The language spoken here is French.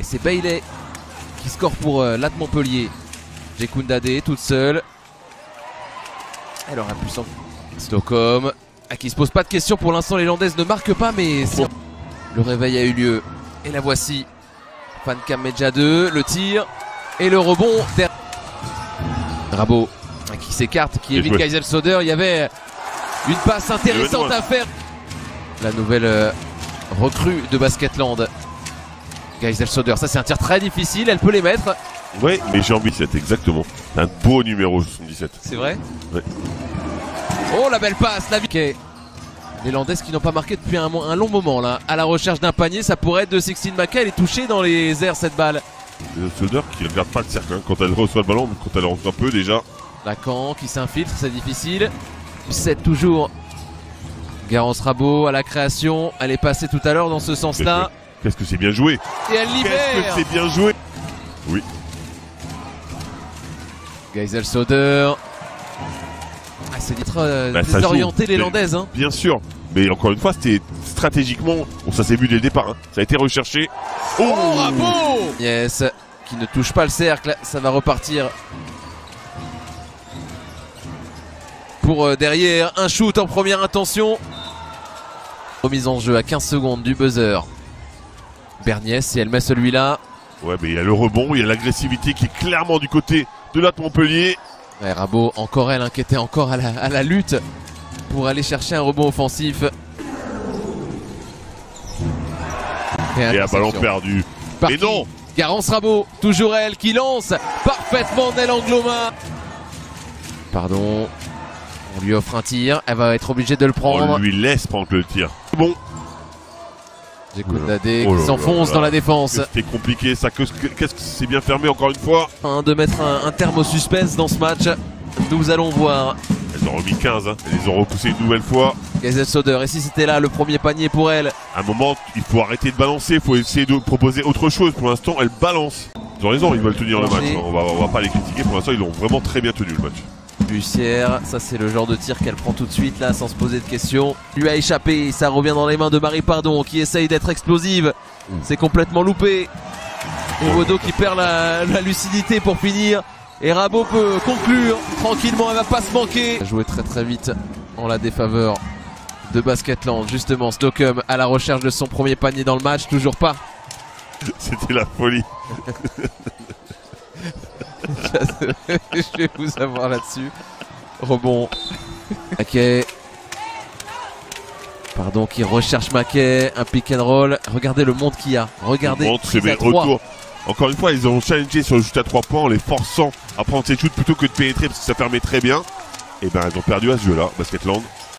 c'est Bailey qui score pour Lat Montpellier. Jekundade toute seule. Elle aura pu s'en... Stockholm, qui se pose pas de questions pour l'instant. Les Landaises ne marquent pas, mais le réveil a eu lieu. Et la voici. Fankam Medja 2, le tir et le rebond. Rabo qui s'écarte, qui évite Geiselsoder. Il y avait une passe intéressante à faire. La nouvelle recrue de Basketland. Geiselsoder, ça c'est un tir très difficile, elle peut les mettre. Oui, mais j'ai envie 7, exactement. C'est un beau numéro 77. C'est vrai? Ouais. Oh la belle passe, la vie. Les Landaises qui n'ont pas marqué depuis un long moment là. À la recherche d'un panier, ça pourrait être de Sixtine Mackay. Elle est touchée dans les airs cette balle. Soder qui regarde pas le cercle hein, quand elle reçoit le ballon, mais quand elle rentre un peu déjà. Lacan qui s'infiltre, c'est difficile. 7 toujours. Garance Rabo à la création. Elle est passée tout à l'heure dans ce sens-là. Qu'est-ce que c'est bien joué. Et elle libère. Qu'est-ce que c'est bien joué. Oui. Geiselsoder. C'est d'être désorienté les Landaises. Hein. Bien sûr. Mais encore une fois, c'était stratégiquement. Bon, ça s'est vu dès le départ. Hein. Ça a été recherché. Oh, Rabo. Yes. Qui ne touche pas le cercle. Ça va repartir. Pour derrière. Un shoot en première intention. Remise en jeu à 15 secondes du buzzer. Berniès, si elle met celui-là. Ouais, mais il y a le rebond. Il y a l'agressivité qui est clairement du côté de Lat Montpellier. Ouais, Rabo, encore elle, qui était encore à la lutte pour aller chercher un rebond offensif. Et un ballon perdu. Et non, Garance Rabo, toujours elle qui lance parfaitement Nel Angloma. Pardon, on lui offre un tir, elle va être obligée de le prendre. On lui laisse prendre le tir. Bon. Jekundade qui s'enfonce dans la défense. C'était compliqué ça, qu'est-ce que c'est bien fermé encore une fois. De mettre un terme au suspense dans ce match, nous allons voir. Elles ont remis 15, hein. Elles les ont repoussé une nouvelle fois. Geiselsoder, et si c'était là le premier panier pour elle. À un moment, il faut arrêter de balancer, il faut essayer de proposer autre chose. Pour l'instant, elles balancent. Ils ont raison, ils veulent tenir le match. On va pas les critiquer, pour l'instant, ils l'ont vraiment très bien tenu le match. Bussière, ça c'est le genre de tir qu'elle prend tout de suite là sans se poser de questions. Lui a échappé, ça revient dans les mains de Marie Pardon qui essaye d'être explosive. C'est complètement loupé. Et Wodo qui perd la lucidité pour finir. Et Rabo peut conclure tranquillement, elle va pas se manquer. Elle a joué très très vite en la défaveur de Basketland. Justement, Stockholm à la recherche de son premier panier dans le match, toujours pas. C'était la folie. Je vais vous avoir là-dessus. Rebond. Mackay. Pardon, qui recherche Mackay. Un pick and roll. Regardez le monde qu'il y a. Regardez. Retour. Encore une fois, ils ont challengé sur le shoot à 3 points en les forçant à prendre ces shoots plutôt que de pénétrer parce que ça permet très bien. Et ben, elles ont perdu à ce jeu-là, Basketland.